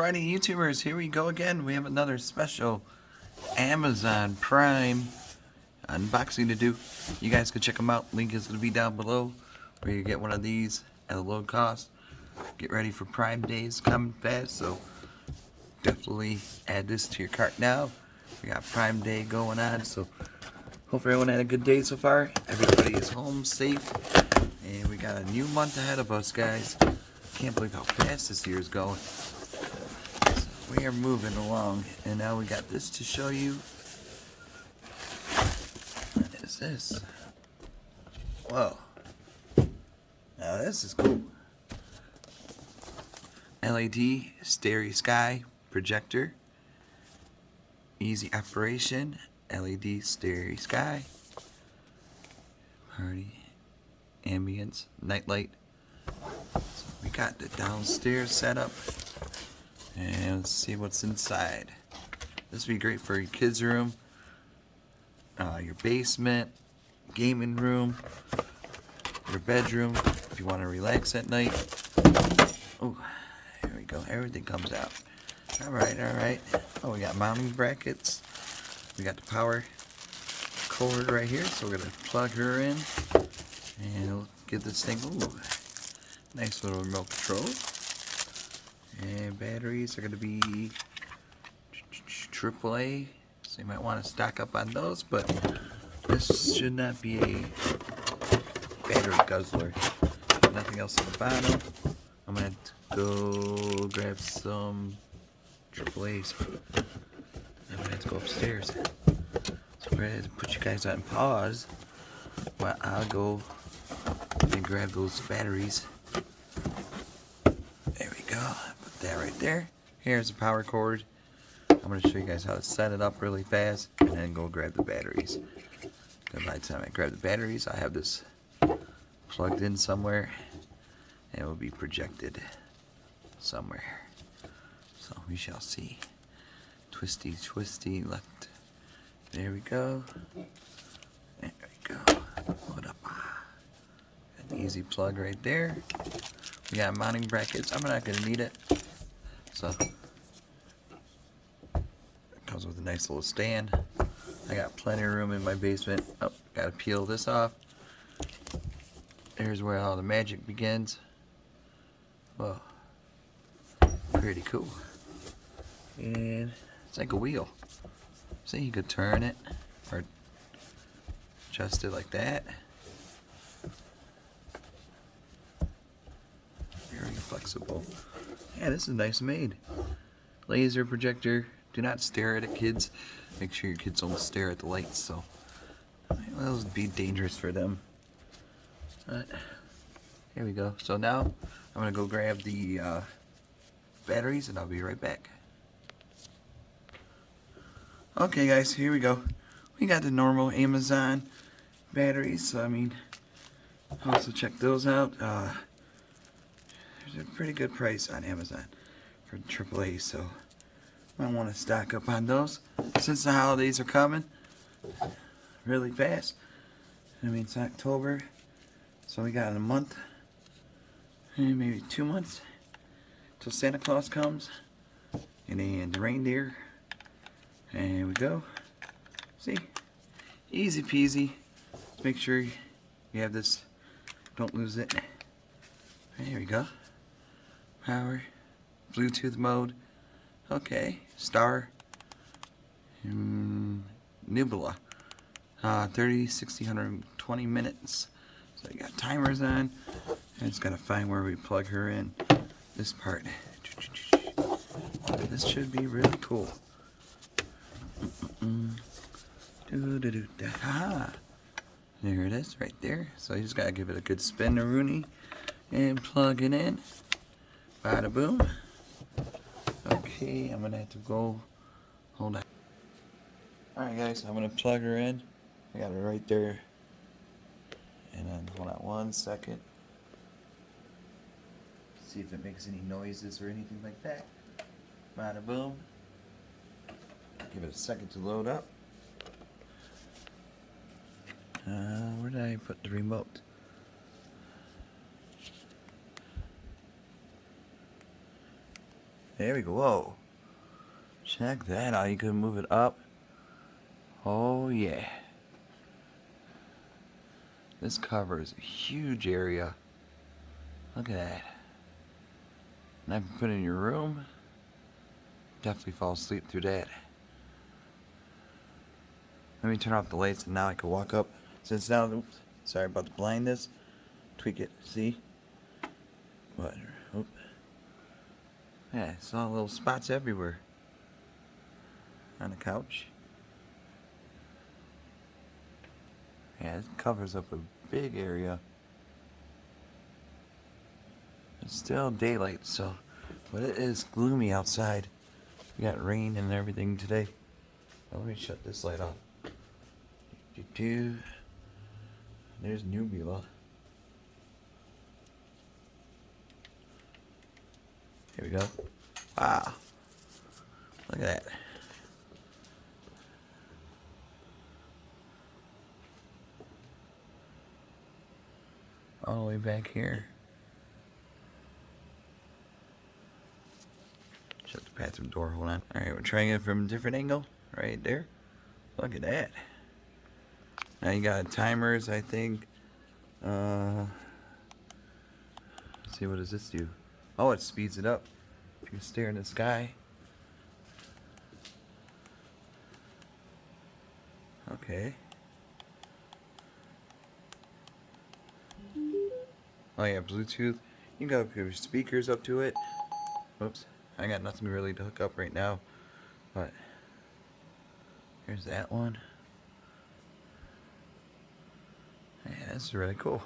Alrighty, YouTubers, here we go again. We have another special Amazon Prime unboxing to do. You guys can check them out. Link is going to be down below where you get one of these at a low cost. Get ready for Prime Days coming fast, so definitely add this to your cart now. We got Prime Day going on, so hope everyone had a good day so far. Everybody is home safe, and we got a new month ahead of us, guys. Can't believe how fast this year is going. So we are moving along, and now we got this to show you. What is this? Whoa. Now this is cool. LED Starry Sky Projector. Easy operation. LED Starry Sky. Party. Ambience. Nightlight. So we got the downstairs setup. And let's see what's inside. This would be great for your kids' room. Your basement. Gaming room. Your bedroom. If you want to relax at night. Oh. There we go. Everything comes out. Alright, alright. Oh, we got mounting brackets. We got the power cord right here. So we're going to plug her in. And it'll get this thing. Ooh. Nice little remote control. And batteries are going to be AAA. So you might want to stock up on those. But this should not be a battery guzzler. Nothing else at the bottom. I'm going to go grab some AAA's. I'm going to have to go upstairs. So I'm going to put you guys on pause while I'll go and grab those batteries. There we go. Put that right there. Here's the power cord. I'm going to show you guys how to set it up really fast and then go grab the batteries. Then by the time I grab the batteries, I have this plugged in somewhere. And it will be projected somewhere. So we shall see. Twisty, twisty, left. There we go. There we go. What up? An easy plug right there. We got mounting brackets. I'm not going to need it. So it comes with a nice little stand. I got plenty of room in my basement. Oh, got to peel this off. Here's where all the magic begins. Whoa, pretty cool. And it's like a wheel. See, you could turn it or adjust it like that. Very flexible. Yeah, this is nice made. Laser projector. Do not stare at it, kids. Make sure your kids don't stare at the lights, so that'll be dangerous for them. But here we go. So now I'm going to go grab the batteries and I'll be right back. Okay guys, here we go. We got the normal Amazon batteries. So I mean, also check those out. There's a pretty good price on Amazon for AAA. So I want to stock up on those since the holidays are coming really fast. I mean, it's October. So we got a month. Maybe 2 months till Santa Claus comes, and then the reindeer, and we go. See, easy peasy. Just make sure you have this, don't lose it. There we go. Power, Bluetooth mode. Okay, star, Nebula. 30, 60, 120 minutes. So you got timers on. I just gotta find where we plug her in. This part. This should be really cool. Ah, there it is, right there. So you just gotta give it a good spin to Rooney and plug it in. Bada boom. Okay, I'm gonna have to go. Hold on. Alright guys, I'm gonna plug her in. I got it right there. And then hold on 1 second. See if it makes any noises or anything like that. Bada boom. Give it a second to load up. Where did I put the remote? There we go. Whoa. Check that out. You can move it up. Oh, yeah. This covers a huge area. Look at that. And I can put it in your room. Definitely fall asleep through that. Let me turn off the lights and now I can walk up. Since now, oops, sorry about the blindness. Tweak it, see? What? Oop. Yeah, I saw little spots everywhere. On the couch. Yeah, it covers up a big area. It's still daylight, so, but it is gloomy outside. We got rain and everything today. Let me shut this light off. There's Nebula. Here we go. Wow. Look at that. All the way back here. Shut the bathroom door, hold on. Alright, we're trying it from a different angle. Right there. Look at that. Now you got timers, I think. Let's see, what does this do? Oh, it speeds it up. If you stare in the sky. Okay. Oh yeah, Bluetooth. You can go up your speakers up to it. Oops. I got nothing really to hook up right now. But here's that one. Yeah, that's really cool.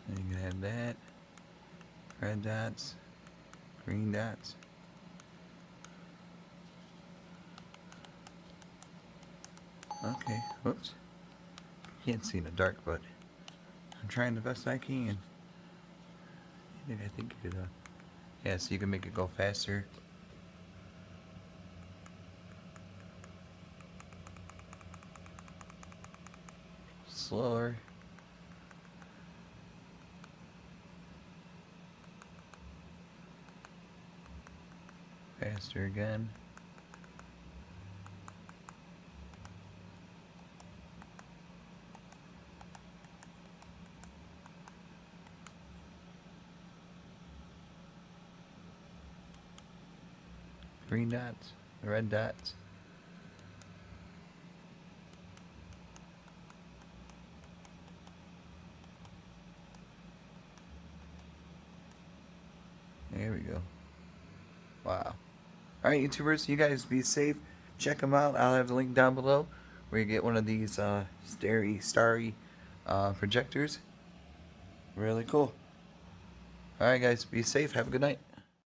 And you can have that. Red dots. Green dots. Okay, whoops. Can't see in the dark, but I'm trying the best I can. I think you could, yeah, so you can make it go faster. Slower. Faster again. Green dots, red dots. There we go. Wow. Alright, YouTubers, you guys be safe. Check them out. I'll have the link down below where you get one of these starry projectors. Really cool. Alright, guys, be safe. Have a good night.